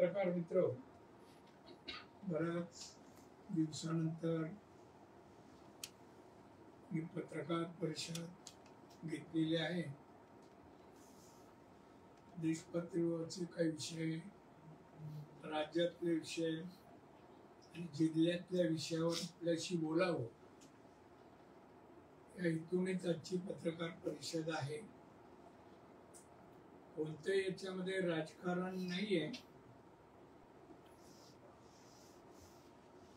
पत्रकार मित्र, बऱ्याच दिवसानंतर मी पत्रकार परिषद घेतलेली आहे. देशपातळीवरचे काही विषय, राज्यातले विषय आणि जिल्ह्यातल्या विषयावर आपल्याशी बोलावं या हेतूनेच आजची पत्रकार परिषद आहे. कोणत्याही याच्यामध्ये राजकारण नाहीये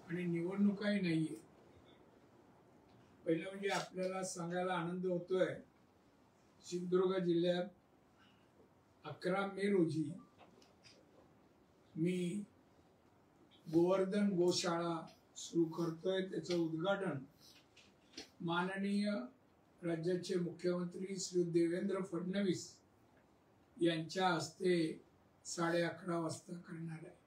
आणि निवडणुकाही नाहीये. पहिलं म्हणजे आपल्याला सांगायला आनंद होतोय, सिंधुदुर्ग जिल्ह्यात 11 मे रोजी मी गोवर्धन गोशाळा सुरू करतोय. त्याचं उद्घाटन माननीय राज्याचे मुख्यमंत्री श्री देवेंद्र फडणवीस यांच्या हस्ते 11:30 वाजता करणार आहे.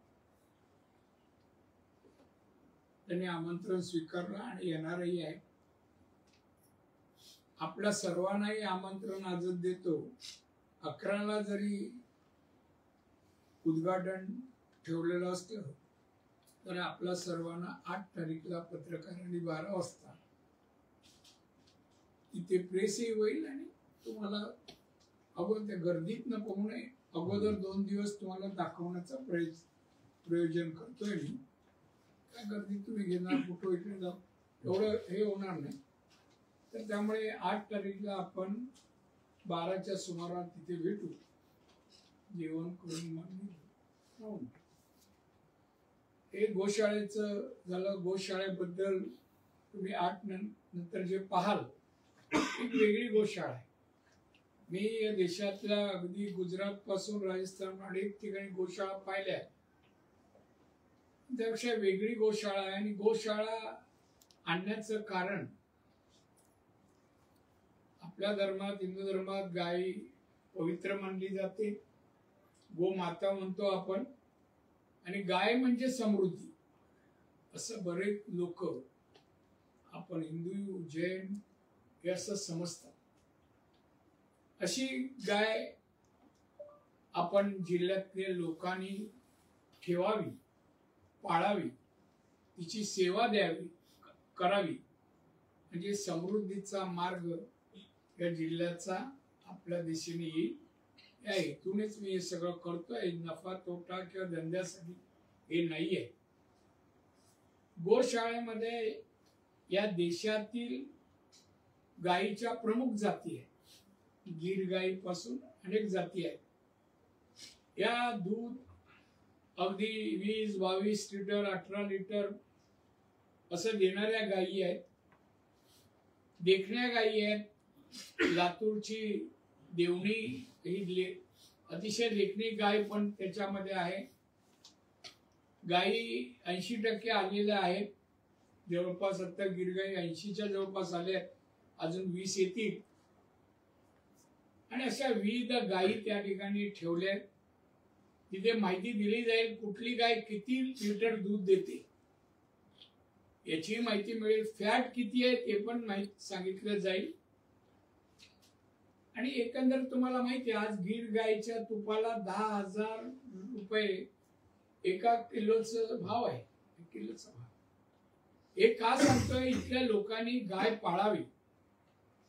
त्यांनी आमंत्रण स्वीकारलं आणि येणारही आहे. आपल्या सर्वांनाही आमंत्रण आजच देतो. 11ला जरी उद्घाटन ठेवलेलं असलं तर आपल्या सर्वांना 8 तारीखला पत्रकारांनी 12 वाजता तिथे प्रेसही होईल आणि तुम्हाला अगोदर त्या गर्दीत न पाहू नये, अगोदर 2 दिवस तुम्हाला दाखवण्याचा प्रयोजन करतोय मी. काय गर्दी तुम्ही घेणार, कुठं इकडे जाऊ, एवढं हे होणार नाही. तर त्यामुळे 8 तारीखला आपण 12च्या सुमारास तिथे भेटू. जेवण करून मग हे गोशाळेचं झालं. गोशाळेबद्दल तुम्ही 8 नंतर जे पाहाल, एक वेगळी गोशाळा आहे. मी या देशातल्या अगदी गुजरात पासून राजस्थान अनेक ठिकाणी गोशाळा पाहिल्या, त्यापेक्षा वेगळी गोशाळा आहे. आणि गोशाळा आणण्याचं कारण, आपल्या धर्मात, हिंदू धर्मात गाय पवित्र मानली जाते. गोमाता म्हणतो आपण, आणि गाय म्हणजे समृद्धी असं बरेच लोक, आपण हिंदू जैन हे असं समजतात. अशी गाय आपण जिल्ह्यातल्या लोकांनी ठेवावी, पाळावी, तिची सेवा द्यावी, करावी, म्हणजे समृद्धीचा मार्ग या जिल्ह्याचा आपल्या दिशेने येईल. या हेतूनेच मी हे सगळं करतोय. नफा तोटा किंवा धंद्यासाठी हे नाहीये. गोशाळेमध्ये या देशातील गायीच्या प्रमुख जाती आहेत. गीर गायीपासून अनेक जाती आहेत. या दूध अगदी 20-22 लिटर, 18 लिटर असं देणाऱ्या गायी आहेत. देखण्या गायी आहेत. लातूरची देवणी ही अतिशय देखणी गाय पण त्याच्यामध्ये आहे. गायी 80% आलेल्या आहेत. जवळपास आता गिरगाई 80च्या जवळपास आल्या आहेत. अजून 20 येतील. आणि अशा विविध गायी त्या ठिकाणी ठेवल्या. तिथे माहिती दिली जाईल कुठली गाय किती लिटर दूध देते याची माहिती मिळेल. फॅट किती आहे ते पण माहिती सांगितलं जाईल. आणि एकंदर तुम्हाला माहिती आहे, आज गीर गायीच्या तुपाला 10,000 रुपये 1 किलोचा भाव आहे. 1 किलोचा भाव. हे का सांगतोय? इथल्या लोकांनी गाय पाळावी,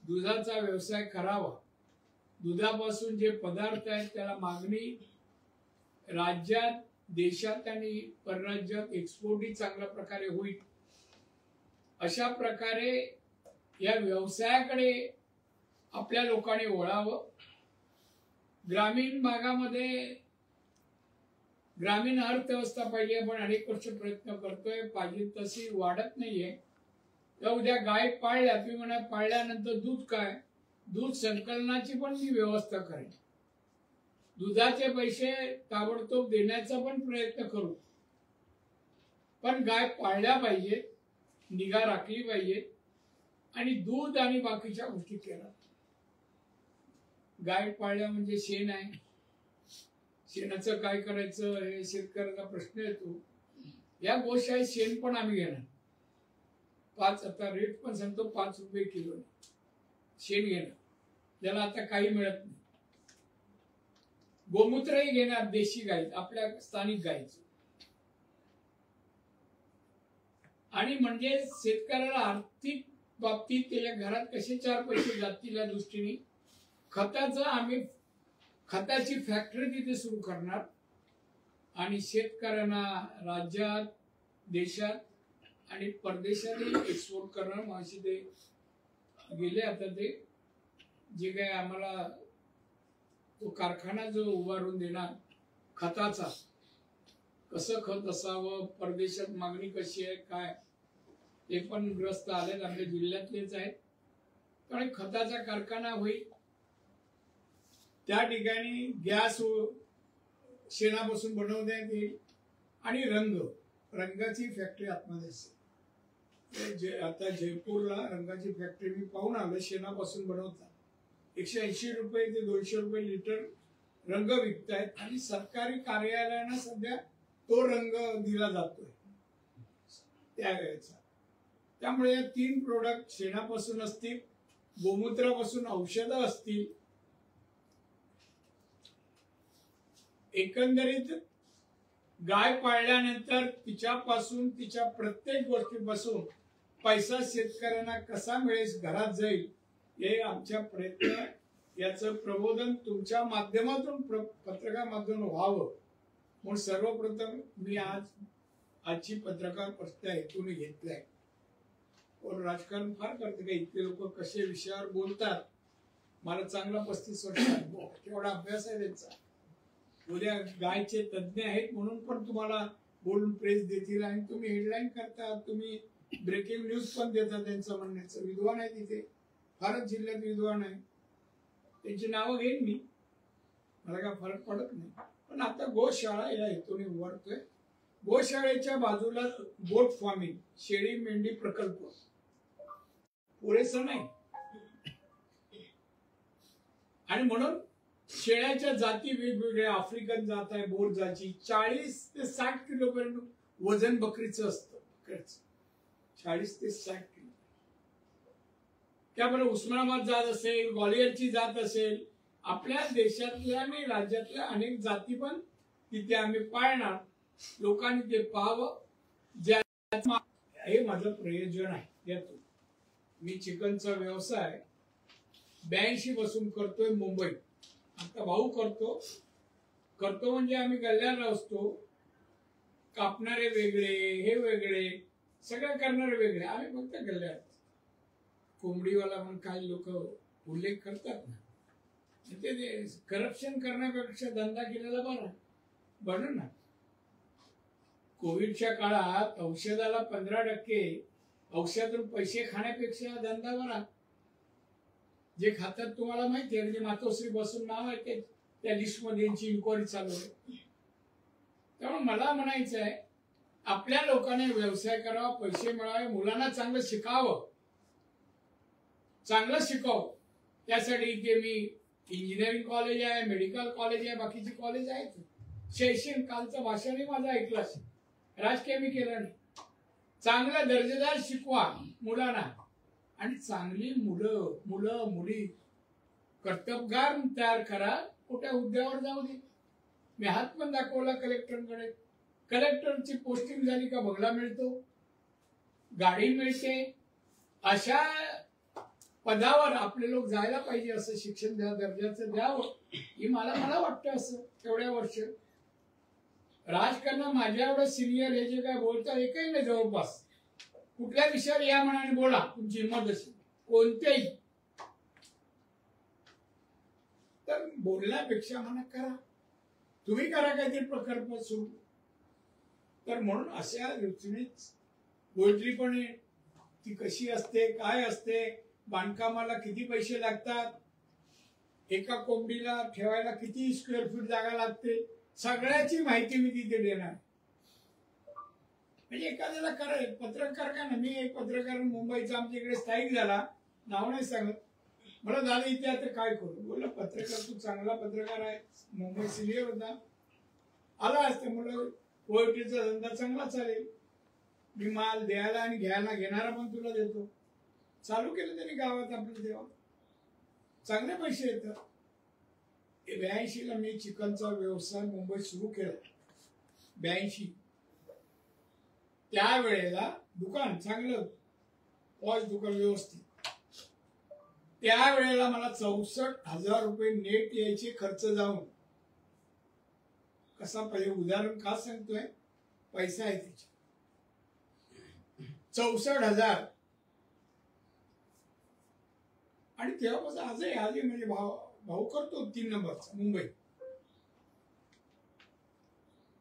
दुधाचा व्यवसाय करावा. दुधापासून जे पदार्थ आहेत त्याला मागणी राज्यात, देशात आणि परराज्यात एक्सपोर्टही चांगल्या प्रकारे होईल. अशा प्रकारे या व्यवसायाकडे आपल्या लोकांनी वळावं. ग्रामीण भागामध्ये ग्रामीण अर्थव्यवस्था पाहिजे. आपण अनेक वर्ष प्रयत्न करतोय, पाहिजे तशी वाढत नाहीये. तर उद्या गाय पाळल्या, तुम्ही म्हणा पाळल्यानंतर दूध काय, दूध संकलनाची पण मी व्यवस्था करेन. दुधाचे पैसे ताबडतोब देण्याचा पण प्रयत्न करू. पण गाय पाळल्या पाहिजेत, निगा राखली पाहिजे आणि दूध आणि बाकीच्या गोष्टी केल्या. गाय पाळल्या म्हणजे शेण आहे. शेणाचं काय करायचं हे शेतकऱ्याचा प्रश्न येतो. या गोशाळेत शेण पण आम्ही घेणार. 5 आता रेट पण सांगतो, 5 रुपये किलो शेण घेणार. त्याला आता काही मिळत नाही. गोमूत्रही घेणार देशी गाई, आपल्या स्थानिक गाईचं. आणि म्हणजे शेतकऱ्याला आर्थिक बाबतीत त्याच्या घरात कसे 4 पैसे जातील या दृष्टीने आम्ही खताची फॅक्टरी तिथे सुरू करणार आणि शेतकऱ्यांना राज्यात, देशात आणि परदेशातही एक्सपोर्ट करणार. माशी ते गेले. आता ते जे काय आम्हाला तो कारखाना जो उभारून देणार खताचा, कसं खत असावं, परदेशात मागणी कशी आहे, काय, ते पण ग्रस्त आलेत, आमच्या जिल्ह्यातलेच आहेत. कारण खताचा कारखाना होईल. त्या ठिकाणी गॅस शेणापासून बनवण्यात येईल आणि रंगाची फॅक्टरी आतमध्ये असेल. आता जयपूरला रंगाची फॅक्टरी मी पाहून आलो, शेणापासून बनवतात. 180 रुपये ते 200 रुपये लिटर रंग विकतायत आणि सरकारी कार्यालयांना सध्या तो रंग दिला जातोय त्या वेळेचा. त्यामुळे या 3 प्रोडक्ट शेणापासून असतील, गोमूत्रापासून औषधं असतील. एकंदरीत गाय पाळल्यानंतर तिच्यापासून, तिच्या प्रत्येक गोष्टीपासून पैसा शेतकऱ्यांना कसा मिळेल, घरात जाईल, हे आमच्या प्रयत्न. याचं प्रबोधन तुमच्या माध्यमातून, पत्रकार माध्यमातून व्हावं म्हणून सर्वप्रथम मी आजची पत्रकार परिषद हेतून घेतलाय. राजकारण फार करते का, इतके लोक कसे विषयावर बोलतात. मला चांगला 35 वर्ष केवढा अभ्यास आहे त्यांचा. उद्या गायचे तज्ञ आहेत म्हणून पण तुम्हाला बोलून प्रेस देतील आणि तुम्ही हेडलाईन करता, तुम्ही ब्रेकिंग न्यूज पण देता. त्यांचं म्हणण्याचं विद्वान आहे तिथे, फारच जिल्ह्यात विद्वान आहे. त्यांची नावं घेईन मी, मला काय फरक पडत नाही. पण आता गोशाळा या हेतूने उभारतोय. गोशाळेच्या बाजूला गोट फार्मिंग, शेळी मेंढी प्रकल्प पुरेसं नाही. आणि म्हणून शेळ्याच्या जाती वेगवेगळ्या, आफ्रिकन जात आहे, बोर जाती, 40 ते 60 किलोपर्यंत वजन बकरीचं असतं. 40 ते 60 किलो. त्यामुळे उस्मानाबाद जात असेल, ग्वालियरची जात असेल, आपल्या देशातल्या आणि राज्यातल्या अनेक जाती पण तिथे आम्ही पाळणार. लोकांनी ते पाहावं. हे माझं प्रयोजन आहे. यातून मी चिकनचा व्यवसाय 82 पासून करतोय मुंबईत. आता भाऊ करतो म्हणजे आम्ही गल्ल्याला असतो. कापणारे वेगळे, हे वेगळे, सगळं करणारे वेगळे, आम्ही फक्त गल्ल्यात. कोंबडीवाला म्हणून काही लोक उल्लेख करतात ना, ते करप्शन करण्यापेक्षा धंदा केलेला बरा. बरं ना. कोविडच्या काळात औषधाला 15% औषधातून पैसे खाण्यापेक्षा धंदा बरा. जे खातात तुम्हाला माहिती आहे, म्हणजे मातोश्री बसून नाव आहे ते, त्या लिस्टमध्ये यांची इन्क्वायरी चालू आहे. त्यामुळे मला म्हणायचं आहे, आपल्या लोकांनी व्यवसाय करावा, पैसे मिळावे, मुलांना चांगलं शिकावं. त्यासाठी इथे मी इंजिनिअरिंग कॉलेज आहे, मेडिकल कॉलेज आहे, बाकीची कॉलेज आहेत. शैक्षणिक कालचं भाषणही माझं ऐकलं असेल. राजकीय मी केलं नाही. चांगला दर्जेदार शिकवा मुलांना आणि चांगली मुलं मुली कर्तबगार तयार करा. कुठे हुद्द्यावर जाऊ दे. मी हात पण दाखवला कलेक्टरकडे. कलेक्टरची पोस्टिंग झाली का बंगला मिळतो, गाडी मिळते. अशा पदावर आपले लोक जायला पाहिजे. असं शिक्षण दर्जाचं द्यावं ही मला वाटतं. असं एवढ्या वर्ष राजकारण माझ्या एवढं सिनियर हे जे काय बोलतात एकही नाही जवळपास. कुठल्या विषयावर या मनाने बोला, तुमची हिंमत असेल कोणत्याही. तर बोलण्यापेक्षा म्हणा करा, तुम्ही करा काहीतरी प्रकल्प सुरू. तर म्हणून अशा दृष्टीनेच पोल्ट्री पण ती कशी असते, काय असते, बांधकामाला किती पैसे लागतात, एका कोंबडीला ठेवायला किती स्क्वेअर फीट जागा लागते, सगळ्याची माहिती मी तिथे देणार. म्हणजे एखाद्याला करायला पत्रकार का ना. मी एक पत्रकार मुंबईचा आमच्या इकडे स्थायिक झाला, नाव नाही सांगत. मला दादा इथे आता काय करू. बोललं पत्रकार तू चांगला पत्रकार आहे, मुंबई सिनियर होता, आला असते. मुलं पोएट्रीचा धंदा चांगला चालेल, मी माल द्यायला आणि घ्यायला घेणारा पण तुला देतो. चालू केलं त्यांनी गावात आपल्या देवा, चांगले पैसे येतात. 82 ला मी चिकनचा व्यवसाय मुंबईत सुरू केला. 82 त्यावेळेला दुकान चांगलं पॉश दुकान व्यवस्थित. त्यावेळेला मला 64,000 रुपये नेट यायचे खर्च जाऊन. कसा पहिले उदाहरण का सांगतोय, पैसा आहे त्याचे 64,000. आणि तेव्हापासून आजही म्हणजे भाऊ करतो 3 नंबरचा मुंबईत.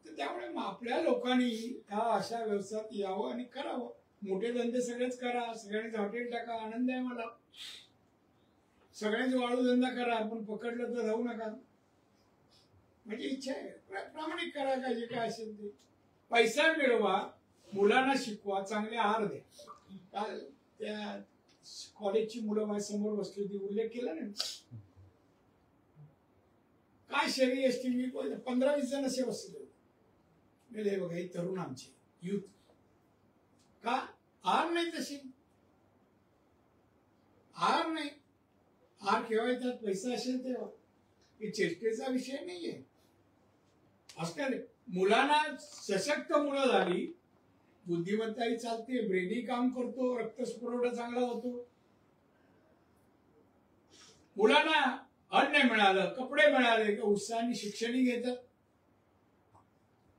तर त्यामुळे आपल्या लोकांनी ह्या अशा व्यवसायात यावं आणि करावं. मोठे धंदे सगळेच करा, सगळ्यांनी हॉटेल टाका, आनंद आहे मला. सगळ्यांनी वाळू धंदा करा, पण पकडलं तर राहू नका. माझी इच्छा आहे, प्रामाणिक करा, काय जे काय असेल ते. पैसा मिळवा, मुलांना शिकवा, चांगले आहार द्या. त्या कॉलेजची मुलं माझ्या समोर बसली होती, उल्लेख केला ना काय शरीर असते. मी 15-20 जण असे बसले होते. बघा ही तरुण आमचे युथ का आहार नाही, तशी आहार नाही. आहार केव्हा येतात, पैसा असेल तेव्हा. हे चेष्टेचा विषय नाहीये. असणार मुलांना सशक्त मुलं झाली, बुद्धिमत्ताही चालते, ब्रेनही काम करतो, रक्तपुरवठा चांगला होतो. मुलांना अन्न मिळालं, कपडे मिळाले, उत्साहाने शिक्षणही घेतात.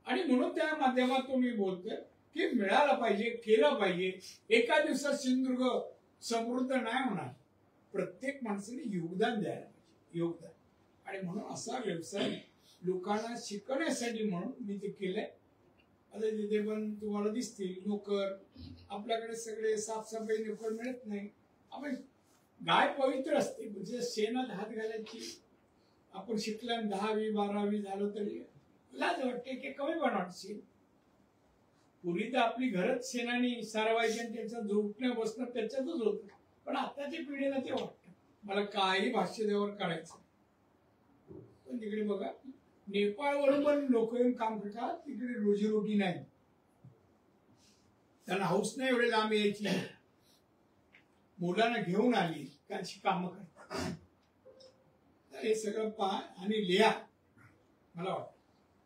आणि म्हणून त्या माध्यमातून मी बोलतोय की मिळालं पाहिजे, केलं पाहिजे. एका दिवसात सिंधुदुर्ग समृद्ध नाही होणार. प्रत्येक माणसाने योगदान द्यायला पाहिजे, योगदान. आणि म्हणून असा व्यवसाय लोकांना शिकवण्यासाठी म्हणून मी ते केलंय. आता तिथे पण तुम्हाला दिसतील नोकर. आपल्याकडे सगळे साफसफाई नोकर मिळत नाही. आपण गाय पवित्र असते, म्हणजे शेणात हात घालायची. आपण शिकल्या 10वी 12वी झालो तरी लाज वाटते की कमी पण वाटशील. पूर्वी तर आपली घरच शेणाने सारवायची आणि त्याचं झोपणं बसणं त्याच्यातच होतं. पण आताच्या पिढीला ते वाटतं मला काही भाष्य देवर करायचं. पण तिकडे बघा, नेपाळवरून पण लोक येऊन काम करतात. तिकडे रोजीरोटी नाही, त्यांना हौस नाही एवढे लांब यायची. मुलांना घेऊन आली त्यांची कामं करतात. हे सगळं पहा आणि लिहा. मला वाटतं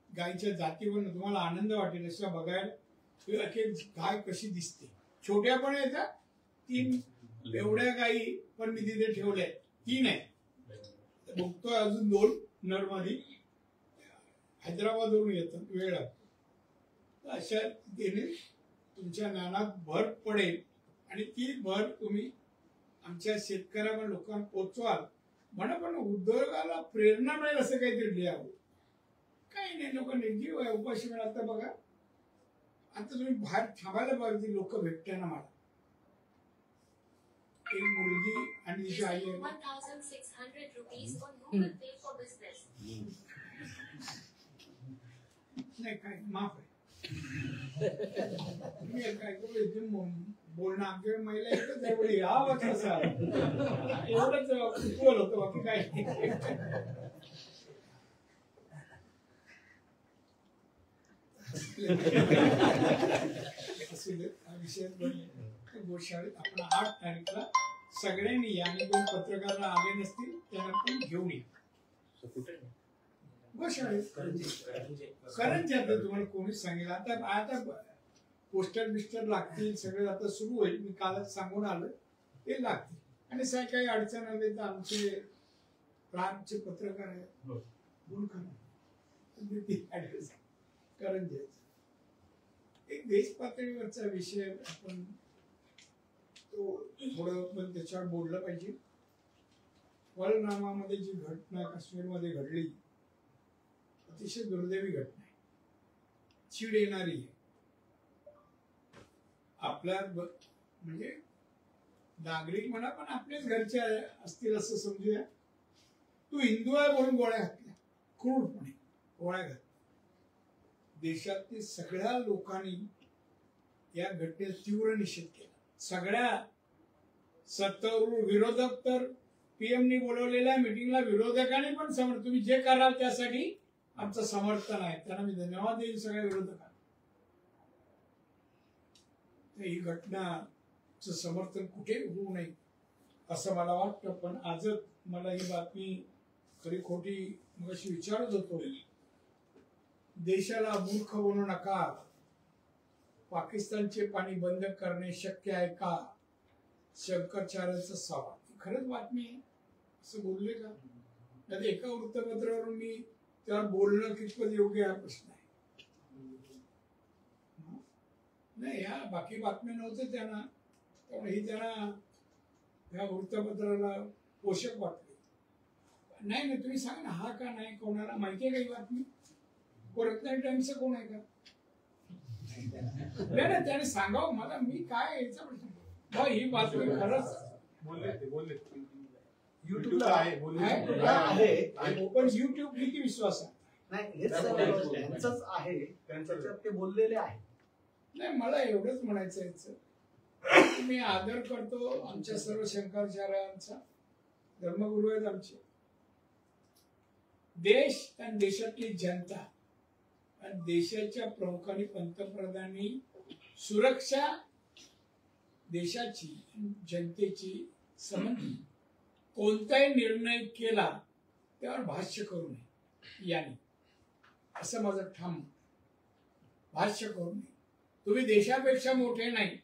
गायच्या जातीवर तुम्हाला आनंद वाटेल अशा बघायला. गाय कशी दिसते, छोट्या पण येतात. 3 एवढ्या गायी पण मी तिथे ठेवल्या, 3 आहे. बघतोय अजून 2 नरमध्ये हैदराबादवरून येतात, वेळ लागतो. अशा तिने तुमच्या ज्ञानात भर पडेल आणि ती भर तुम्ही आमच्या शेतकऱ्या लोकांना पोचवाल. म्हणा पण उद्योगाला प्रेरणा मिळेल असं काहीतरी लिहावं. काही नाही, लोक निर्जीव आहे, उपाशी मिळाल. तर बघा आता तुम्ही बाहेर थांबायला पाहिजे. लोक भेटताना मला एक मुलगी आणि तिची आई आहे. 1600 rupees on Google Pay for business. नाही काय माफ आहे. मी काय करू इथे बोलणं आमच्या महिला एकच एवढी आवाज कसा एवढंच बोल होतं, बाकी काय. गोशाळेत आपण 8 तारीखला सगळ्यांनी या. आणि 2 पत्रकार आले नसतील त्यांना पण घेऊन या गोशाळेत. करंजी तुम्हाला कोणीच सांगेल. आता पोस्टर बिस्टर लागतील, सगळे आता सुरू होईल. मी कालच सांगून आलो ते लागतील. आणि काही अडचण आली तर आमचे प्रांतचे पत्रकार आहेत, फोन करा. करंजी एक देश पातळीवरचा विषय आपण तो थोडं पण त्याच्यावर बोललं पाहिजे. पहलगामामध्ये जी घटना काश्मीरमध्ये घडली, अतिशय दुर्दैवी घटना आहे, चीड येणारी आहे. आपल्या म्हणजे नागरिक म्हणा पण आपलेच घरचे असतील असं समजूया. तू हिंदू आहे म्हणून गोळ्या घातल्या, क्रूरपणे गोळ्या घातल्या. देशातील सगळ्या लोकांनी या घटनेचा तीव्र निषेध केला. सगळ्या सत्तारूढ विरोधक तर पीएमनी बोलवलेल्या मीटिंगला विरोधकांनी पण समर्थन. तुम्ही जे कराल त्यासाठी आमचं समर्थन आहे. त्यांना मी धन्यवाद देईन सगळ्या विरोधकांना. ही घटनाचं समर्थन कुठे होऊ नये असं मला वाटतं. पण आजच मला ही बातमी खरी खोटी मग अशी विचारत होतो, देशाला मूर्ख बनवू नका, पाकिस्तानचे पाणी बंद करणे शक्य आहे का, शंकराचार्यांचा सवाल. खरंच बातमी आहे असं बोलले का? तर एका वृत्तपत्रावरून मी त्यावर बोलणं कितपत योग्य हा प्रश्न आहे. नाही, ह्या बाकी बातम्या नव्हत्या त्यांना, त्यामुळे ही त्यांना ह्या वृत्तपत्राला पोषक वाटले. नाही नाही, तुम्ही सांगा ना, हा का नाही, कोणाला माहिती आहे का ही बातमी? रत्नागिरी टाइम्सचा कोण आहे का? नाही नाही, त्याने सांगावं मला, मी काय याचा प्रश्न. ही बातमी खरंच बोलले युट्यूबला आहे, पण युट्यूब किती विश्वास आहे? नाही, हेच त्यांचंच आहे, त्यांच्यात ते बोललेले आहे. नाही, मला एवढंच म्हणायचं याचं, मी आदर करतो आमच्या सर्व शंकराचार्यांचा, धर्मगुरू आहेत आमचे. देश आणि देशातली जनता आणि देशाच्या प्रमुखांनी, पंतप्रधानांनी सुरक्षा देशाची जनतेची संबंधी कोणताही निर्णय केला त्यावर भाष्य करू नये याने, असं माझं ठाम. भाष्य करू नये. तुम्ही देशापेक्षा मोठे नाही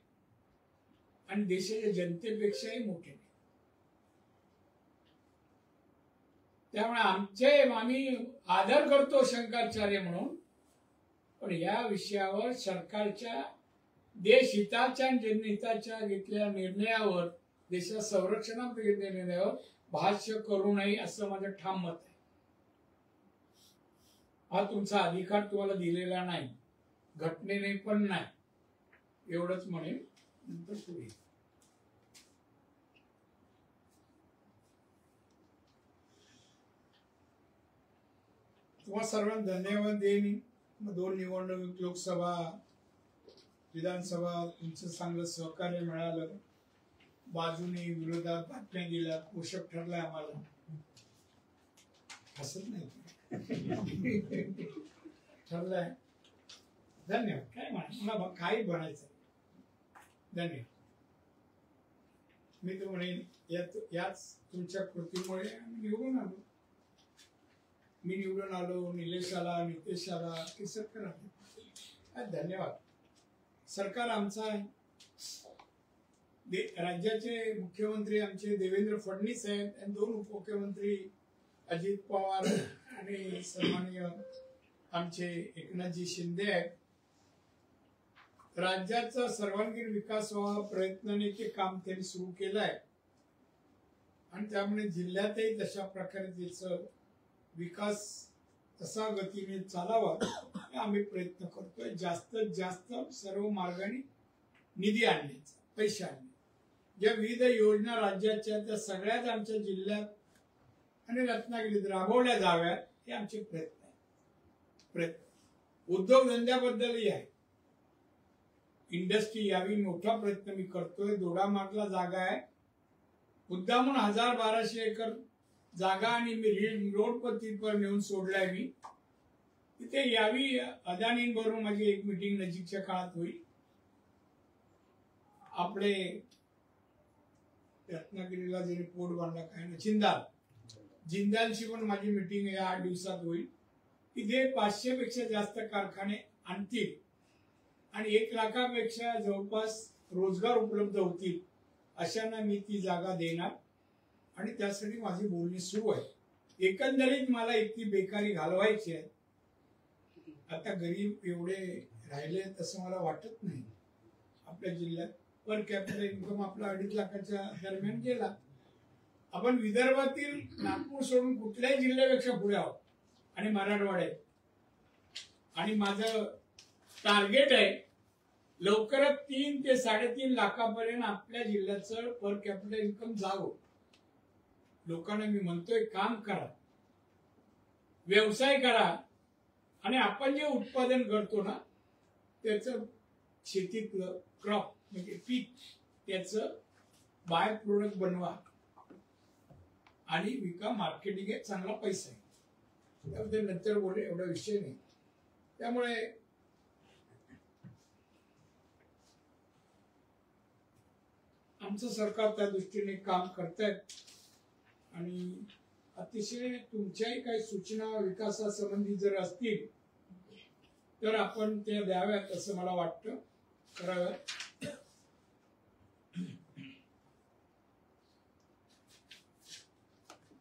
आणि देशाच्या जनतेपेक्षाही मोठे नाही. त्यामुळे आम्ही आदर करतो शंकराचार्य म्हणून, पण या विषयावर सरकारच्या देशहिताच्या आणि जनहिताच्या घेतलेल्या निर्णयावर, देशाच्या संरक्षणात घेतलेल्या निर्णयावर भाष्य करू नये असं माझं ठाम मत आहे. हा तुमचा अधिकार तुम्हाला दिलेला नाही, घटनेने पण नाही, एवढंच म्हणेन. नंतर पुढे तुम्हाला सर्वांना धन्यवाद देईन. 2 निवडणूक, लोकसभा, विधानसभा, तुमचं चांगलं सहकार्य मिळालं, बाजूने विरोधात बातम्या दिल्या, पोषक ठरलाय आम्हाला. हसत नाही ठरलाय. धन्यवाद. काय मला काही बनायचं. धन्यवाद. मी तर म्हणेन याच तुमच्या कृतीमुळे आम्ही निवडून आलो. मी निवडून आलो, निलेश आला, नितेश आला की सरकार आले. धन्यवाद. सरकार आमचा आहे. राज्याचे मुख्यमंत्री आमचे देवेंद्र फडणवीस आहेत आणि 2 उपमुख्यमंत्री अजित पवार आणि सन्माननीय आमचे एकनाथजी शिंदे आहेत. राज्याचा सर्वांगीण विकास व्हावा प्रयत्नाने ते काम त्यांनी सुरू केलंय आणि त्यामुळे जिल्ह्यातही तशा प्रकारे त्याचं विकास तसा गतीने चालावा आम्ही प्रयत्न करतोय. जास्तीत जास्त सर्व मार्गाने निधी आणण्याचा, पैसे आणणे, ज्या विविध योजना राज्याच्या त्या सगळ्याच आमच्या जिल्ह्यात आणि रत्नागिरीत राबवल्या जाव्यात हे आमचे प्रयत्न आहे. उद्योगधंद्याबद्दलही आहे. इंडस्ट्री यावी मोठा प्रयत्न मी करतोय. दोडामार्गला जागा आहे, मुद्दामून 1000-1200 एकर जागा आणि मी रोड पद्धतीवर नेऊन सोडलाय. मी तिथे यावी, अदानींबरोबर माझी एक मीटिंग नजीकच्या काळात होईल. आपले रत्नागिरीला जरी पोर्ट बांधला काय ना, जिंदालशी पण माझी मीटिंग या 8 दिवसात होईल. तिथे 500 पेक्षा जास्त कारखाने आणतील आणि 1 लाखापेक्षा जवळपास रोजगार उपलब्ध होतील अशांना मी ती जागा देणार आणि त्यासाठी माझी बोलणी सुरू आहे. एकंदरीत मला इतकी बेकारी घालवायची आहे. आता गरीब एवढे राहिले तसं मला वाटत नाही. आपल्या जिल्ह्यात पर कॅपिटल इन्कम आपला 2.5 लाखाच्या दरम्यान गेला. आपण विदर्भातील नागपूर सोडून कुठल्याही जिल्ह्यापेक्षा पुढे आहोत आणि मराठवाड्यात. आणि माझं टार्गेट आहे लवकरात 3 ते 3.5 लाखापर्यंत आपल्या जिल्ह्याचं पर कॅपिटल इन्कम जावं. लोकांना मी म्हणतोय काम करा, व्यवसाय करा आणि आपण जे उत्पादन करतो ना त्याचं शेतीतलं क्रॉप म्हणजे पीक त्याचं बाय प्रोडक्ट बनवा आणि विका. मार्केटिंग आहे, चांगला पैसा आहे. त्यामध्ये नंतर बोलले, एवढा विषय नाही. त्यामुळे आमचं सरकार त्या दृष्टीने काम करतायत आणि अतिशय तुमच्याही काही सूचना विकासासंबंधी जर असतील तर आपण त्या द्याव्यात असं मला वाटतं, कराव्यात.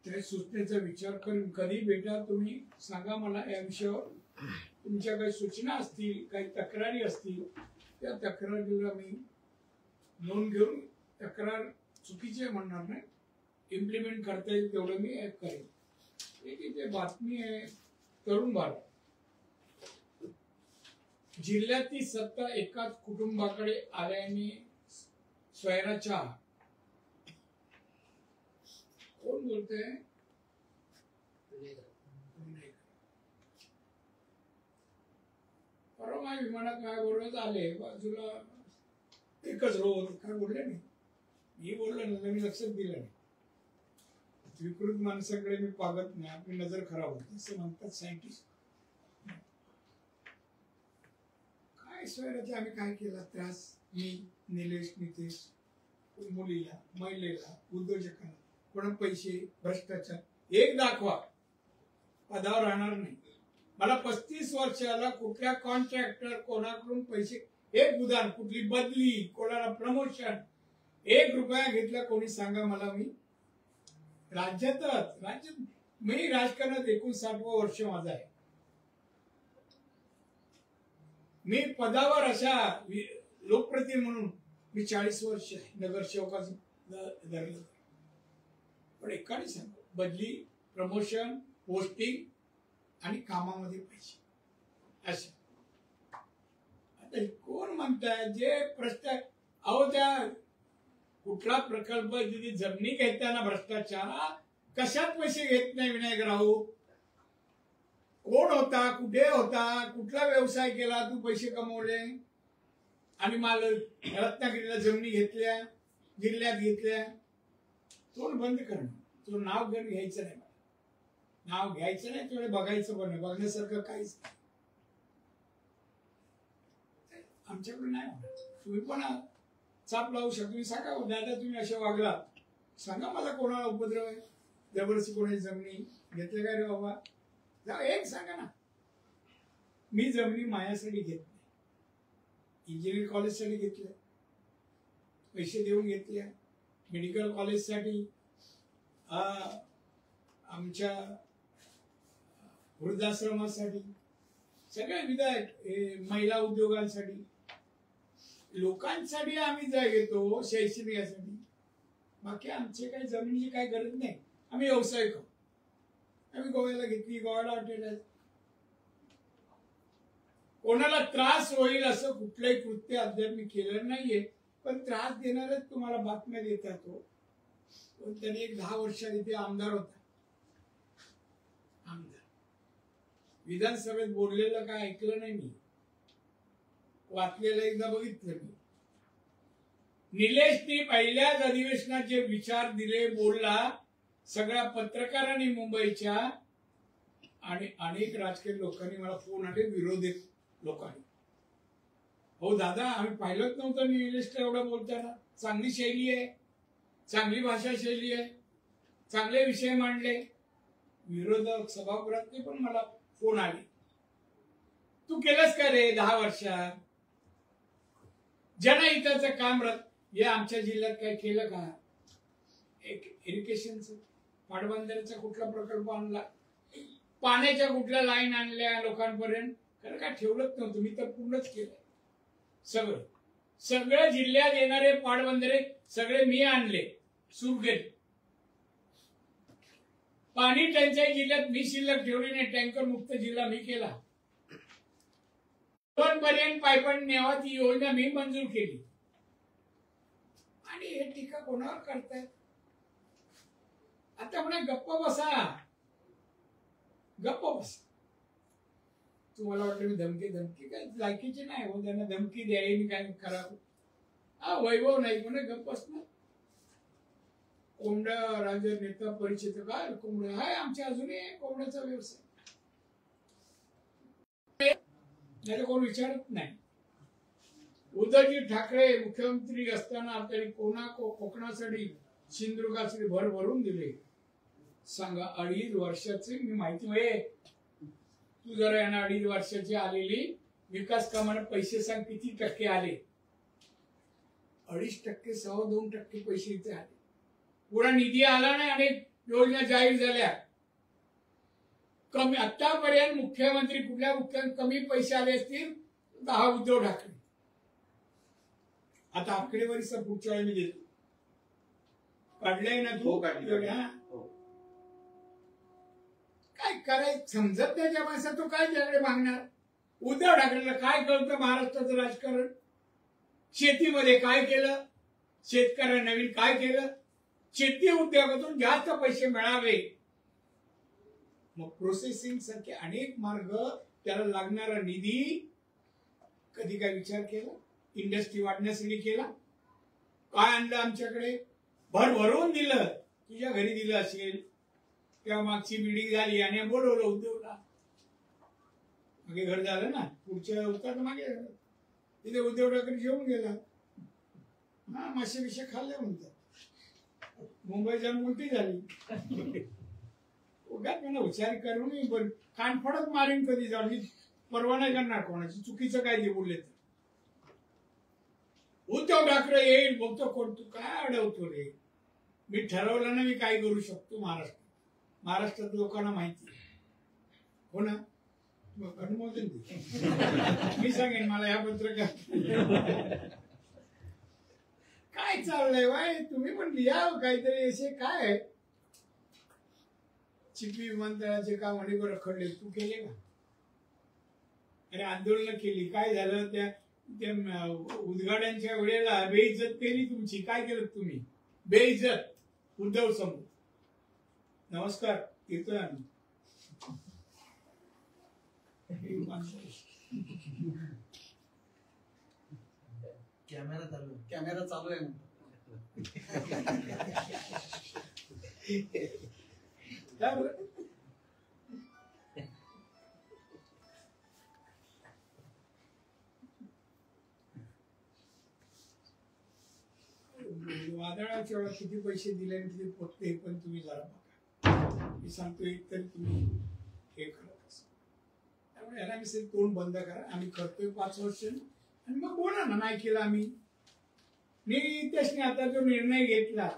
त्या सूचनेचा विचार करून कधी भेटा तुम्ही, सांगा मला या विषयावर. तुमच्या काही सूचना असतील, काही तक्रारी असतील, त्या तक्रारीला मी नोंद घेऊन, तक्रार चुकीचे म्हणणार नाही, इम्प्लिमेंट करता येईल तेवढं मी करेन. ते बातमी आहे तरुण भारत. जिल्ह्यातील सत्ता एकाच कुटुंबाकडे आल्याने सोयरा चहा. कोण बोलतंय? परवा माझ्या विमानात काय बरोबर आले, बाजूला एकच रो होत, काय बोलले नाही. मी बोललो ना, मी लक्षात दिलं नाही. विकृत माणसाकडे मी पागत नाही, आपली नजर खराब होते असं म्हणतात सायंटिस्ट. काय सोयराचे आम्ही काय केला त्रास? मी, निलेश, नितेश, मुलीला, महिलेला, उद्योजकांना, कोणा पैसे, भ्रष्टाचार एक दाखवा, पदावर राहणार नाही. मला 35 वर्षाला कुठल्या कॉन्ट्रॅक्टर कोणाकडून पैसे, एक उदाहरण, कुठली बदली, कोणाला प्रमोशन, 1 रुपया घेतला कोणी सांगा मला. मी राज्यात मी राजकारणात 59वं वर्ष माझं आहे. मी पदावर अशा लोकप्रतिनिधी म्हणून मी 40 वर्ष आहे नगरसेवकाचं धरलं. पण एकाने सांगतो, बदली, प्रमोशन, पोस्टिंग आणि कामामध्ये पैसे असे. आता कोण म्हणताय जे प्रश्न, अहो त्या कुठला प्रकल्प जमिनी घेताना भ्रष्टाचार, कशात पैसे घेत नाही विनायक राऊत? कोण होता, कुठे होता, कुठला व्यवसाय केला, तू पैसे कमवले आणि मला रत्नागिरीला जमिनी घेतल्या, जिल्ह्यात घेतल्या. तोंड बंद करणं, तो नाव घ्यायचं नाही, नाव घ्यायचं नाही, तुला बघायचं पण नाही, बघण्यासारखं काहीच नाही. आमच्याकडे नाही होणार. तुम्ही पण चाप लावू शकतो. तुम्ही सांगा, दादा तुम्ही असे वागला, सांगा मला कोणाला उपद्रव आहे, जबरदस्ती कोणाची जमिनी घेतल्या काय रे बाबा, जा एक सांगा ना. मी जमिनी मायासाठी घेत नाही, इंजिनिअरिंग कॉलेजसाठी घेतल्या, पैसे देऊन घेतल्या, मेडिकल कॉलेजसाठी, आमच्या वृद्धाश्रमासाठी, सगळ्या विधायक, महिला उद्योगांसाठी, लोकांसाठी आम्ही जाय घेतो, शैक्षणिकासाठी. बाकी आमचे काही जमिनीची काही गरज नाही. आम्ही व्यवसाय करू. आम्ही गोव्याला घेतली, गोव्याला हॉटेल. कोणाला त्रास होईल असं कुठलंही कृत्य अद्याप मी केलं नाहीये, पण त्रास देणारच तुम्हाला बातम्या देतात. तो पण त्याने एक 10 वर्षात इथे आमदार होता. आमदार विधानसभेत बोललेलं काय ऐकलं नाही मी, वाचलेलं एकदा बघितलं मी. निलेशनी पहिल्याच अधिवेशनात जे विचार दिले, बोलला, सगळ्या पत्रकारांनी मुंबईच्या आणि अनेक राजकीय लोकांनी मला फोन आले, विरोधी लोकांनी. हो दादा, आम्ही पाहिलंच नव्हतं निलेशला एवढं बोलताना. चांगली शैली आहे, चांगली भाषा शैली आहे, चांगले विषय मांडले. विरोधक सभागृहातले पण मला फोन आले, तू केलंस का रे 10 वर्षात जनहिताचं काम? हे आमच्या जिल्ह्यात काय केलं का? इरिगेशनचं, पाटबंधाऱ्याचा कुठला प्रकल्प आणला, पाण्याच्या कुठल्या लाईन आणल्या लोकांपर्यंत? कारण काय ठेवलंच नव्हतं, मी तर पूर्णच केलं सगळं. सगळ्या जिल्ह्यात येणारे पाटबंधारे सगळे मी आणले, सुरू केले. पाणी टंचाई जिल्ह्यात मी शिल्लक ठेवली नाही, टँकर मुक्त जिल्हा मी केला. पर्यंत पाईपलाईन नेवा ती योजना मी मंजूर केली. आणि हे टीका कोणावर करतायत? आता म्हणा गप्प बसा, गप्प बसा. तुम्हाला वाटलं मी धमकी काय लायकीची नाही हो, त्यांना धमकी द्यायला काय करावं? हा वैभव नाही कोणी गप्प असणार. कोंबड्या राज्य नेता परिचित काय कोंबड्या हाय आमच्या अजूनही कोंबड्याचा व्यवसाय नाही, कोण विचारत नाही. उद्धवजी ठाकरे मुख्यमंत्री असताना त्यांनी कोकणासाठी सिंधुदुर्गासाठी भर भरून दिले. सांगा 2.5 वर्षाचे मी माहिती तू जरा यांना 2.5 वर्षाची आलेली विकास कामाला पैसे सांग किती टक्के आले. 2.5%, 2.25% पैसे इथे आले. पुरा निधी आला नाही. अनेक योजना जाहीर झाल्या. कमी आतापर्यंत मुख्यमंत्री कुठल्या कमी पैसे आले असतील 10 उद्धव ठाकरे. आता आकडेवारीचा पुढच्या वेळी मी देतो. काढलंय ना तू? काय करायचं समजत नाही त्या माणसात. तो काय त्याकडे मागणार? उद्धव ठाकरेला काय कळतं महाराष्ट्राचं राजकारण? शेतीमध्ये काय केलं? शेतकऱ्यांना नवीन काय केलं? शेती उद्योगातून जास्त पैसे मिळावे, मग प्रोसेसिंग सारखे अनेक मार्ग, त्याला लागणारा निधी कधी काय विचार केला? इंडस्ट्री वाढण्यासाठी केला? काय आणलं आमच्याकडे? भरभरून दिलं. तुझ्या घरी दिलं असेल तेव्हा मागची बिल्डिंग झाली आणि बोलवलं उद्योगला. मागे घर झालं ना, पुढच्या उतर मागे तिथे उद्धव ठाकरे जेवून गेला. हा मासे विषय खाल्ले म्हणतात. मुंबई जाऊन उलटी झाली. उगाच मला विचार करून पण कानफडत मारीन कधी जाऊन. मी परवा नाही करणार कोणाची. चुकीचं काय ते बोलले तर. उद्धव ठाकरे येईल बोलतो कोण? तू काय अडवतो रे? मी ठरवलं ना मी काय करू शकतो महाराष्ट्रात लोकांना माहिती हो ना. अनुमोदन दे. मी सांगेन मला या पत्रकार काय चाललंय बाय. तुम्ही पण लिहा काहीतरी असे. काय चिपी विमानतळाचे काम अनेक रखडले, तू केले का? अरे आंदोलन केली. काय झालं? त्या उद्घाटनच्या वेळेला बेइज्जत केली तुमची. काय केलं तुम्ही? बेइज्जत. उद्धव समोर नमस्कार येतोय आम्ही. कॅमेरा चालू आहे. वादळाच्या वेळा किती पैसे दिले आणि किती पोचते हे पण तुम्ही जरा बघा. मी सांगतो एक तरी तुम्ही हे करत असा. त्यामुळे याला मी तोंड बंद करा. आम्ही करतोय 5 वर्ष आणि मग बोला ना नाही केलं आम्ही. मी त्याने आता जो निर्णय घेतला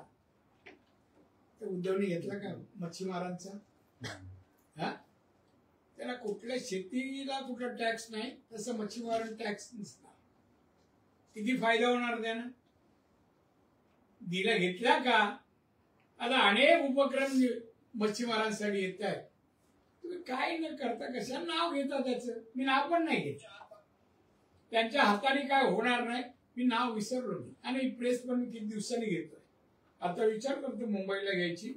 तर उद्धवने घेतला का मच्छीमारांचा? हा त्याला कुठल्या शेतीला कुठला टॅक्स नाही, तसं मच्छीमारांना टॅक्स नसणार. किती फायदा होणार त्यानं? दिला घेतला का? आता अनेक उपक्रम मच्छीमारांसाठी येत आहेत. तुम्ही काय न करता कशा नाव घेता त्याचं? मी नाव पण नाही घेत. त्यांच्या हाताने काय होणार नाही. मी नाव विसरलो नाही. आणि प्रेस पण मी किती दिवसांनी घेतोय. आता विचार करतो मुंबईला घ्यायची.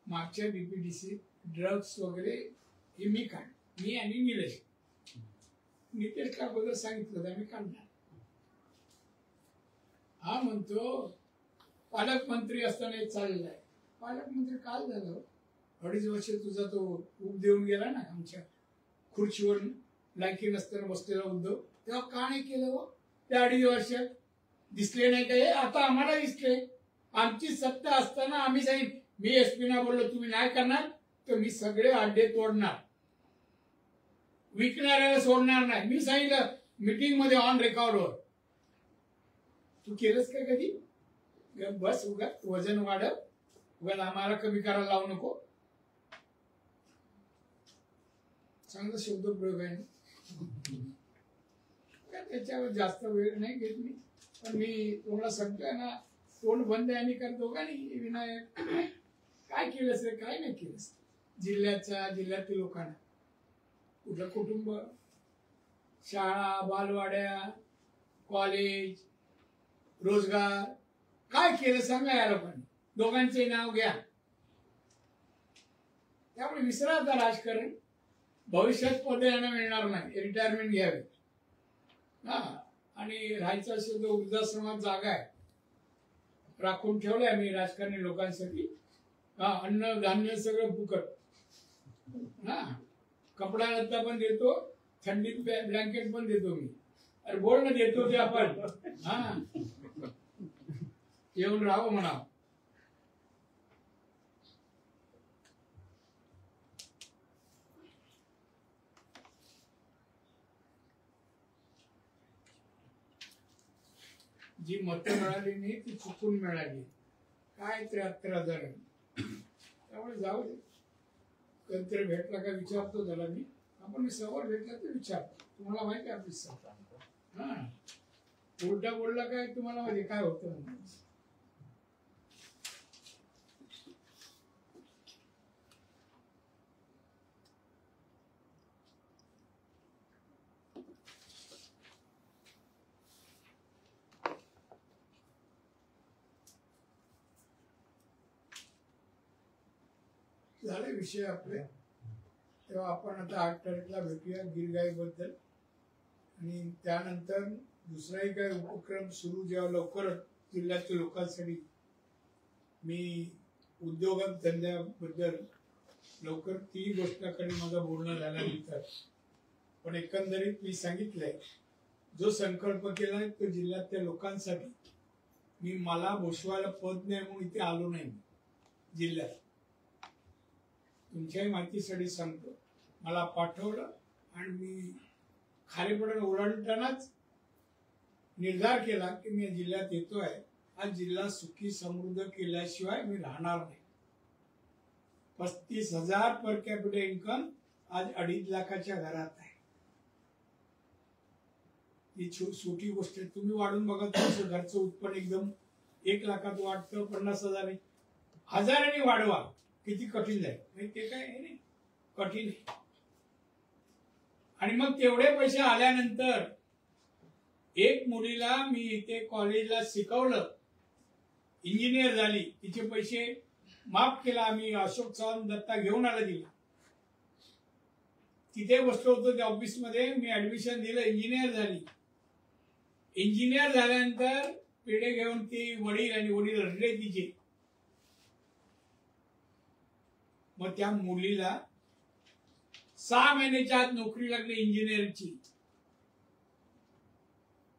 मागच्या बीपीडीसी ड्रग्स वगैरे हे मी आणि निलेश नितेशला बद्दल सांगितलं तर मी काढणार. हा म्हणतो पालकमंत्री असताना एक चाललेला आहे. पालकमंत्री काल झालं 2.5 वर्ष तुझा तो ऊब देऊन गेला ना आमच्या खुर्चीवर लायकी नसताना बसलेला उद्धव. तेव्हा का नाही केलं हो? त्या 2.5 वर्षात दिसले नाही का? हे आता आम्हाला दिसले. आमची सत्ता असताना आम्ही सांगितलं, मी एसपी ना बोललो तुम्ही नाही करणार तर मी सगळे अड्डे तोडणार, विकणाऱ्याला सोडणार नाही. मी सांगितलं मीटिंग मध्ये ऑन रेकॉर्डवर. तू केलंस का कधी? बस उगा वजन वाढव, उगा आम्हाला कमी करायला लावू नको. चांगला शब्द प्रयोग आहे. त्याच्यावर जास्त वेळ नाही घेत मी. पण मी तुम्हाला सांगतोय ना, तोंड बंद आणि करतो का नाही विनायक काय केलंस रे? काय नाही केलंस. जिल्ह्यातील लोकांना कुठलं कुटुंब, शाळा, बालवाड्या, कॉलेज, रोजगार काय केलं सांगा या लोकांनी. दोघांचे नाव घ्या. त्यामुळे विसरा आता राजकारण. भविष्यात पद यांना मिळणार नाही. रिटायरमेंट घ्यावी. हा आणि राहायचं असेल तर वृद्धाश्रमात जागा आहे राखून ठेवलंय मी राजकारणी लोकांसाठी. हा, अन्न धान्य सगळं फुकट. हा, कपडा लत्ता पण देतो, थंडीत ब्लँकेट पण देतो मी. अरे बोल ना, देतो ते आपण. हा, येऊन राहावं म्हणा. जी मतं मिळाली नाही ती चुकून मिळाली. काय 73,000. त्यामुळे जाऊ दे. कधीतरी भेटला का विचारतो त्याला मी. आपण समोर भेटला तर विचारतो, तुम्हाला माहिती आहे आपली सत्ता. हा, उलटा बोलला काय तुम्हाला माहिती काय होतं. झाले विषय आपले. तेव्हा आपण आता 8 तारखेला भेटूया गिरगाईबद्दल. आणि त्यानंतर दुसराही काही उपक्रम सुरू जेव्हा लवकर जिल्ह्यातील लोकांसाठी. मी उद्योगात धंद्याबद्दल लवकर ती गोष्टाकडे माझं बोलणं झाल्यानंतर. पण एकंदरीत मी सांगितलंय, जो संकल्प केलाय तो जिल्ह्यातल्या लोकांसाठी. मी मला भोसवायला पद नाही म्हणून इथे आलो नाही जिल्ह्यात. तुमच्याही माहितीसाठी सांगतो, मला पाठवलं आणि मी खारेपडून ओलांडतानाच निर्धार केला की मी जिल्ह्यात येतोय. हा जिल्हा सुखी समृद्ध केल्याशिवाय मी राहणार नाही. 35,000 पर कॅपिटल इन्कम आज 2.5 लाखाच्या घरात आहे. ही छोटी गोष्ट आहे. तुम्ही वाढून बघा, तुमचं घरचं उत्पन्न एकदम 1 लाखात वाढतं, 50,000 हजारांनी वाढवा. किती कठीण आहे ते, काय नाही कठीण आहे. आणि मग तेवढे पैसे आल्यानंतर एक मुलीला मी इथे कॉलेजला शिकवलं, इंजिनियर झाली, तिचे पैसे माफ केला. आम्ही अशोक चव्हाण दत्ता घेऊन आला तिला. तिथे बसलो होतो त्या ऑफिसमध्ये. मी ऍडमिशन दिलं, इंजिनियर झाली. इंजिनियर झाल्यानंतर पेढे घेऊन ती वडील आणि वडील रडले तिचे. मग त्या मुलीला 6 महिन्याच्या आत नोकरी लागली इंजिनिअरची.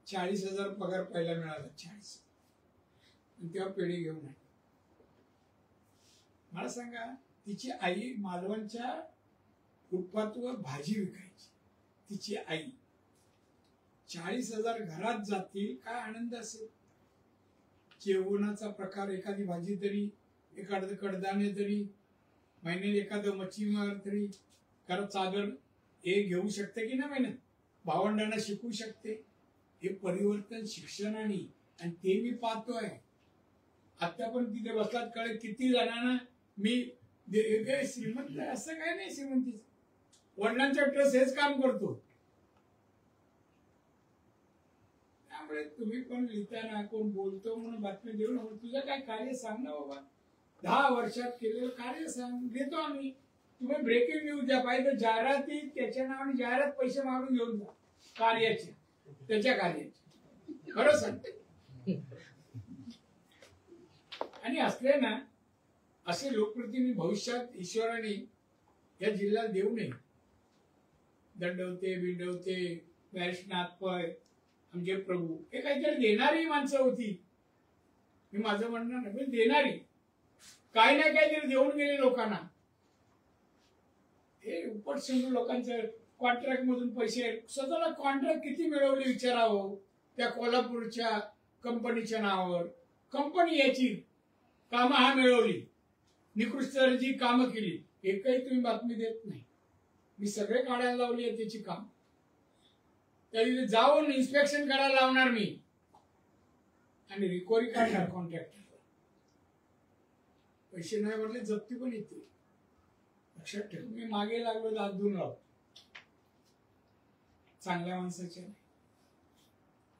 40,000 पगार पहिला मिळाला. 40. तेव्हा पेढे घेऊन आली. मला सांगा, तिची आई मालवणच्या फुटपाथवर भाजी विकायची. तिची आई. 40,000 घरात जातील, काय आनंद असेल. जेवणाचा प्रकार, एखादी भाजी तरी, एखादं कडधान्य तरी, महिन्यात एखादं मच्छी मार तरी, कारण चादर हे घेऊ शकते की नाही महिन्यात. भावंडांना शिकवू शकते. हे परिवर्तन शिक्षणाने, आणि ते मी पाहतोय. आता पण तिथे बसलात कळे किती जणांना मी श्रीमंत. असं काय नाही श्रीमंती. वडिलांच्या ट्रस्ट हेच काम करतो. त्यामुळे तुम्ही पण लिहिताना कोण बोलतो म्हणून बातमी देऊ नको. तुझं काय कार्य सांग ना बाबा. 10 वर्षात केलेलं कार्य सांग, देतो आम्ही. तुम्ही ब्रेकिंग न्यूज द्या, पाहिजे जाहिराती त्याच्या नावाने जाहिरात पैसे मारून घेऊन जा कार्याचे, त्याच्या कार्याचे. खरं सांगते. आणि असले ना असे लोकप्रतिनिधी भविष्यात ईश्वराने या जिल्ह्यात देऊ नये. दंडवते बिंडवते वैष्णनाथ पय आमचे प्रभू हे काहीतरी देणारी माणसं होती. मी माझं म्हणणं नाही, पण देणारी काही ना काहीतरी देऊन गेले लोकांना. हे उपट सिंधू लोकांचं कॉन्ट्रॅक्ट मधून पैसे, स्वतःला कॉन्ट्रॅक्ट किती मिळवले विचारावं. त्या कोल्हापूरच्या कंपनीच्या नावावर कंपनी याची कामं हा मिळवली, निकृष्ट दर्जाची कामं केली. एकही तुम्ही बातमी देत नाही. मी सगळे काढायला लावली आहे त्याची काम. त्या जाऊन इन्स्पेक्शन करायला लावणार मी आणि रिकव्हरी काढणार कॉन्ट्रॅक्टर. पैसे नाही म्हटले जप्ती पण येते. लक्षात ठेव. मी मागे लागलो दादून राहू, चांगल्या माणसाच्या नाही.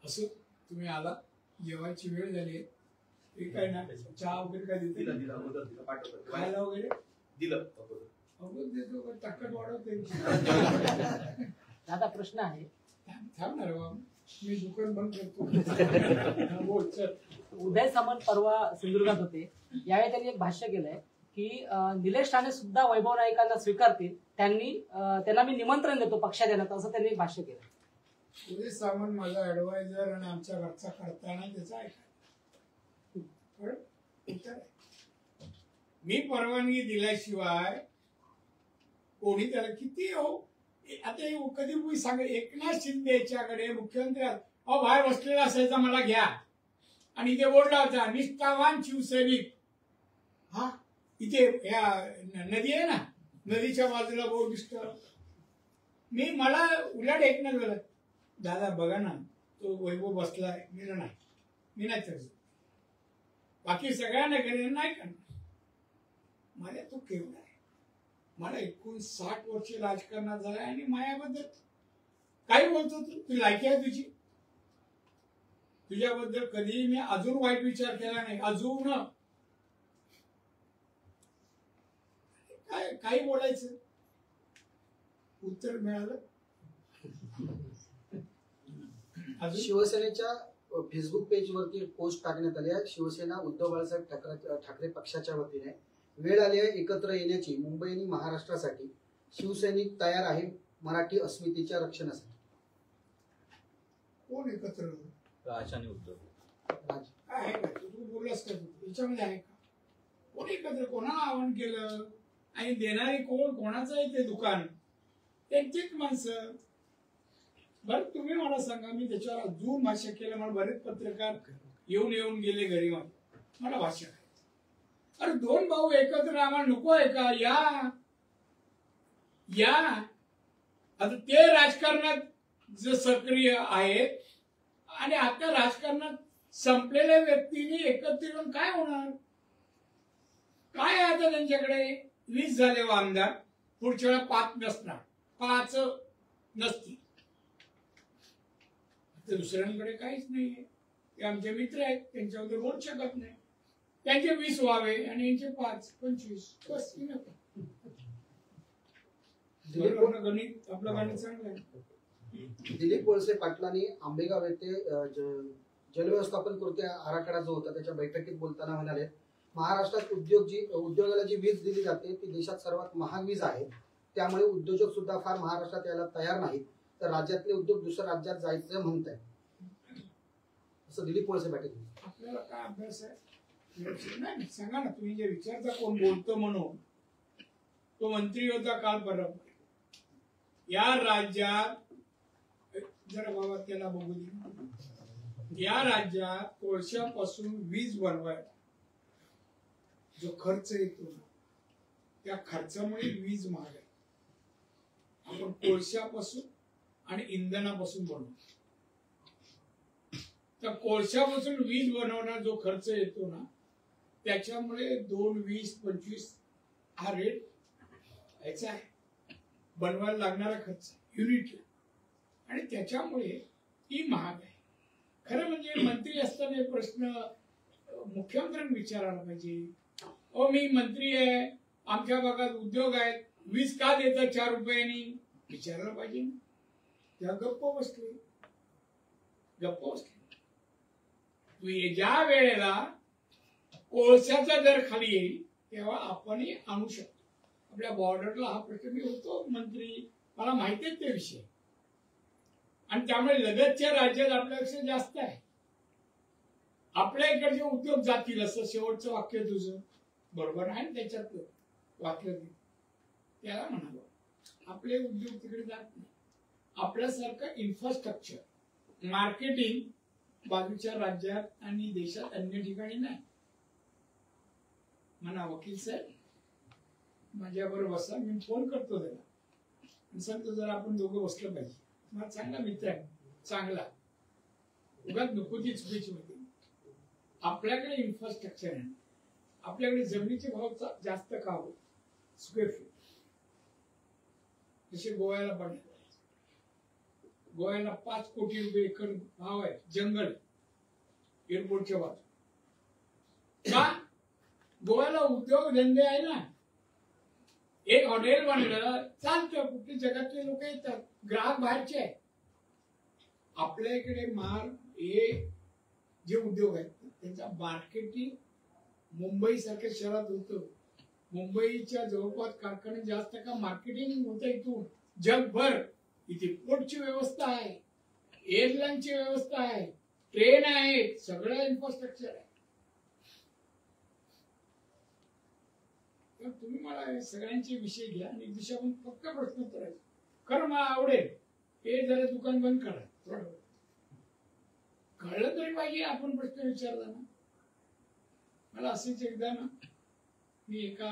असं तुम्ही आला, जेवायची वेळ झाली आहे. ठीक आहे ना. चहा वगैरे काय देते, खायला वगैरे दिलं देतो. ताकद वाढवते. दादा प्रश्न आहे. थांबणार बाबा, मी दुकान बंद करतो. बोल चल. उदय सामंत परवा सिंधुदुर्गात होते. यावेळी त्यांनी एक भाष्य केलंय की निलेश राणे सुद्धा वैभव नाईकांना स्वीकारतील, त्यांना मी निमंत्रण देतो पक्षात येण्याचं, असं त्यांनी भाष्य केलं. पोलीस सावंत माझा ऍडवायझर आणि आमच्या घरचा करताना त्याचा ऐका. मी परवानगी दिल्याशिवाय कोणी त्याला किती हो आता कधी मी सांग एकनाथ शिंदे याच्याकडे मुख्यमंत्री बाहेर बसलेला असायचा मला घ्या आणि इथे बोर्ड होता निष्ठावान शिवसैनिक. हा इथे या नदी आहे ना, नदीच्या बाजूला बोर्ड दिसतो. मला उलट एकनाथ बोलत, दादा बघा ना तो वैभव बसलाय. मी नाही तर बाकी सगळ्यांना गेले नाही करणार. मला तो केवढा आहे, मला 59 वर्ष राजकारणात झालाय आणि मायाबद्दल काय बोलतो तू लायकी आहे तुझी? तुझ्याबद्दल कधीही मी अजून वाईट विचार केला नाही. अजून काय काही बोलायचं उत्तर मिळालं. शिवसेनेच्या फेसबुक पेजवरती पोस्ट टाकण्यात आली आहे. शिवसेना उद्धव बाळासाहेब ठाकरे पक्षाच्या वतीने वेळ आली आहे एकत्र येण्याची. मुंबई आणि महाराष्ट्रासाठी शिवसैनिक तयार आहे मराठी अस्मितेच्या रक्षणासाठी. कोण एकत्र? राज आणि उद्धव. राज काय आहे का तू बोललास का? तू याच्यामध्ये आहे का? कोण एकत्र कोणाला आव्हान केलं आणि देणारे कोण? कोणाचं आहे ते दुकान? त्यांचीच माणसं. बरं तुम्ही मला सांगा, मी त्याच्यावर अजून भाष्य केलं. मला बरेच पत्रकार येऊन गेले घरी. मला भाष्य आहे. अरे दोन भाऊ एकत्र आम्हाला नको आहे का? या आता ते राजकारणात जे सक्रिय आहेत आणि आता राजकारणात संपलेल्या व्यक्तींनी एकत्र येऊन काय होणार? काय आहे आता त्यांच्याकडे? 20 झाले आमदार, पुढच्या वेळा 5 नसणार, 5 नसतील. दुसऱ्यांकडे काहीच नाहीये. ते आमचे मित्र आहेत, त्यांच्याबद्दल बोलू शकत नाही. त्यांचे 20 व्हावे आणि यांचे 5, 25 बस. गणित आपलं गणित चांगलं आहे. दिलीप वळसे पाटलांनी आंबेगाव येथे जलव्यवस्थापन कृती आराखडा जो होता त्याच्या बैठकीत बोलताना म्हणाले, महाराष्ट्रात उद्योगाला जी वीज दिली जाते ती देशात सर्वात महाग वीज आहे. त्यामुळे उद्योजक सुद्धा फार महाराष्ट्रात यायला तयार नाहीत, तर राज्यातले उद्योग दुसऱ्या राज्यात जायचं म्हणताय, असं दिलीप वळसे पाटील. आपल्याला काय अभ्यास आहे? नाही सांगा ना तुम्ही जे विचारता कोण बोलतो म्हणून. तो मंत्री होता काल बरोबर. या राज्यात जरा बाबा त्याला बघू दे. या राज्यात कोळशापासून वीज बनवायला जो खर्च येतो ना, त्या खर्चामुळे वीज महाग आहे. आपण कोळशापासून आणि इंधनापासून बनवतो. तर कोळशापासून वीज बनवण्याचा जो खर्च येतो ना, त्याच्यामुळे 2, 20, 25 हा रेट याचा आहे. बनवायला लागणारा खर्च युनिटला, आणि त्याच्यामुळे ती महाग आहे. खरं म्हणजे मंत्री असताना हे प्रश्न मुख्यमंत्र्यांनी विचारायला पाहिजे. मी मंत्री आहे, आमच्या भागात उद्योग आहेत, वीज का देतात 4 रुपयांनी? विचारायला पाहिजे ना. त्या गप्प बसले. ज्या वेळेला कोळशाचा दर खाली येईल तेव्हा आपणही आणू शकतो. आपल्या बॉर्डरला हा प्रश्न, मी होतो मंत्री, मला माहिती आहे ते विषय, आणि त्यामुळे लगतच्या राज्यात आपल्यापेक्षा जास्त आहे. आपल्या इकडचे उद्योग जातील असं शेवटचं वाक्य तुझं बरोबर आहे ना? त्याच्यात वाक्य त्याला म्हणावं, आपले उद्योग तिकडे जात नाही. आपल्यासारखं इन्फ्रास्ट्रक्चर मार्केटिंग बाजूच्या राज्यात आणि देशात अन्य ठिकाणी नाही. म्हणा वकील साहेब माझ्याबरोबर बसा, मी फोन करतो त्याला आणि सांगतो जरा आपण दोघं बसलं पाहिजे. माझा चांगला मित्र आहे, चांगला, उगाच नको ती चुकीची होती. आपल्याकडे इन्फ्रास्ट्रक्चर आहे, आपल्याकडे जमिनीचे भाव जास्त का होत? स्क्वेअर फीट जसे गोव्याला पडले. गोव्याला 5 कोटी रुपये एकर भाव आहे, जंगल एअरपोर्टच्या बाजू. का? गोव्याला उद्योग धंदे आहे ना. एक हॉटेल बनलं चालतं, कुठे जगातले लोक येतात, ग्राहक बाहेरचे आहेत. आपल्या इकडे माल हे जे उद्योग आहेत त्यांचा मार्केटिंग मुंबई सारख्या शहरात होतं. मुंबईच्या जवळपास कारखाने जास्त का मार्केटिंग होतं इथून जगभर. इथे पोर्टची व्यवस्था आहे, एअरलाईनची व्यवस्था आहे, ट्रेन आहेत, सगळं इन्फ्रास्ट्रक्चर आहे. तर तुम्ही मला हे सगळ्यांचे विषय घ्या आणि दिशावून फक्त प्रश्न करायचे. खरं मला आवडेल हे जरा दुकान बंद करा, थोडं कळलं तरी पाहिजे आपण प्रश्न विचारला ना. मला असेच एकदा ना मी एका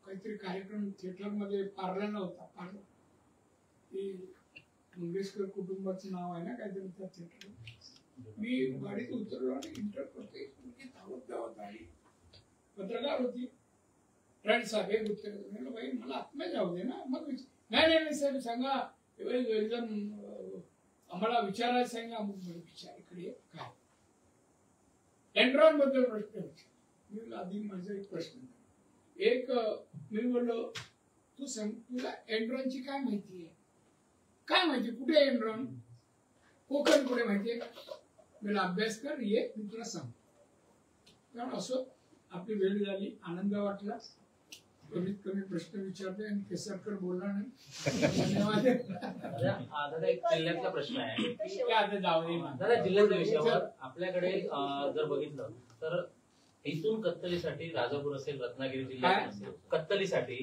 काहीतरी कार्यक्रम थिएटरमध्ये पार्लरला होता. पार्लर ते मंगेशकर कुटुंबाचं नाव आहे ना काहीतरी त्या थिएटर. मी गाडीत उतरलो आणि इंटर करते, धावत धावत आली. पत्रकार होती. फ्रेंड साहेब एक उत्तर म्हणलं बाई मला आत्म्या जाऊ दे ना. मग नाही साहेब सांगा एकदम आम्हाला विचारायला सांगा. मग विचार इकडे काय एनरॉन बद्दल प्रश्न विचार. मी आधी माझा एक प्रश्न एक मी बोललो तू सांग तुला एनरॉनची काय माहिती आहे? काय माहिती कुठे आहे एनरॉन? कोकण कुठे माहितीये का? मला अभ्यास कर ये मी तुला सांग. कारण असं आपली वेळ झाली, आनंद वाटला. कमीत कमी प्रश्न विचारले आणि केसरकर बोलला नाही. धन्यवाद. दादा एक जिल्ह्यातला प्रश्न आहे. आता जाऊ दे. दादा जिल्ह्याच्या विषयावर आपल्याकडे जर बघितलं तर इथून कत्तलीसाठी राजापूर असेल, रत्नागिरी जिल्ह्यात असेल, कत्तलीसाठी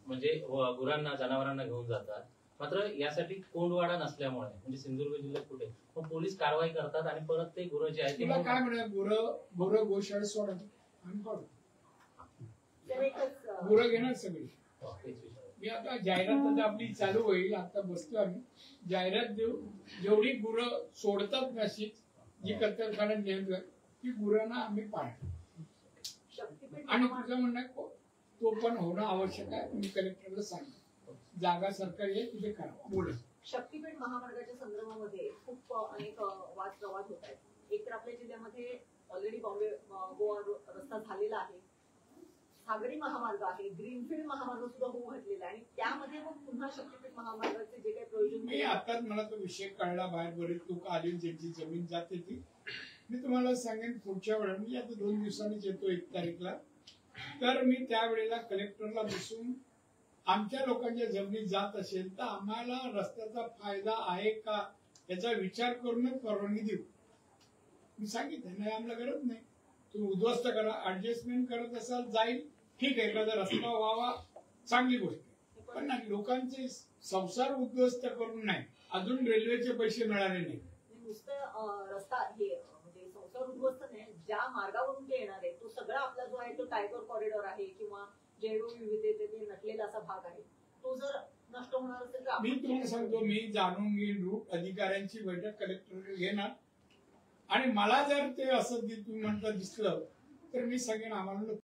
म्हणजे गुरांना जनावरांना घेऊन जातात. मात्र यासाठी कोंडवाडा नसल्यामुळे म्हणजे सिंधुदुर्ग जिल्ह्यात कुठे मग पोलीस कारवाई करतात आणि परत ते गुरं जे आहेत ते तुला काय म्हणा गुरं गोशाळेत सोडा आणि काढू. गुरं घेणार सगळी. मी आता जाहिरात आता आपली चालू होईल. आता बसतो आम्ही जाहिरात देऊ. जेवढी गुरं सोडतात नाशिक जी कत्तलखान्यात नेमकं ती गुरांना आम्ही पाळतो. आणि तुझं म्हणणं तो पण होणं आवश्यक आहे. मी कलेक्टरला सांगतो जागा सरकारी आहे तिथे करा. बोल. शक्तीपीठ महामार्गाच्या संदर्भामध्ये खूप अनेक वाद प्रवाद होत आहेत. एक तर आपल्या जिल्ह्यामध्ये ऑलरेडी बॉम्बे गोवा रस्ता झालेला आहे. सागरी महामार्ग आहे, ग्रीनफील्ड महामार्ग सुद्धा होऊ घातलेला आहे आणि त्यामध्ये मग पुन्हा शक्तीपीठ महामार्गाचे जे काही प्रयोजन मी आताच मला तो विषय कळला. बाहेर बरेच लोक आले ज्यांची जमीन जाते ती. मी तुम्हाला सांगेन पुढच्या वेळेला मी आता 2 दिवसांनीच येतो 1 तारीखला. तर मी त्यावेळेला कलेक्टरला बसून आमच्या लोकांच्या जमिनी जात असेल तर आम्हाला रस्त्याचा फायदा आहे का याचा विचार करूनच परवानगी देऊ. मी सांगितलं नाही आम्हाला गरज नाही. तुम्ही उद्ध्वस्त करा, ऍडजस्टमेंट करत असाल जाईल ठीक आहे. एखादा रस्ता व्हावा चांगली गोष्ट आहे. पण नाही लोकांचे संसार उद्ध्वस्त करून नाही. अजून रेल्वेचे पैसे मिळाले नाही. नुसतं रस्ता हे म्हणजे संसार उद्ध्वस्त नाही. ज्या मार्गावरून ते येणार आहे तो सगळा आपला जो आहे तो टायगर कॉरिडॉर आहे किंवा जैवविविधतेने नटलेला असा भाग आहे. तो जर नष्ट होणार असेल तर मी तुम्हाला सांगतो मी जाणून घेईन रूट अधिकाऱ्यांची बैठक कलेक्टर घेणार आणि मला जर ते असं तुम्ही म्हणता दिसलं तर मी सांगेन आम्हाला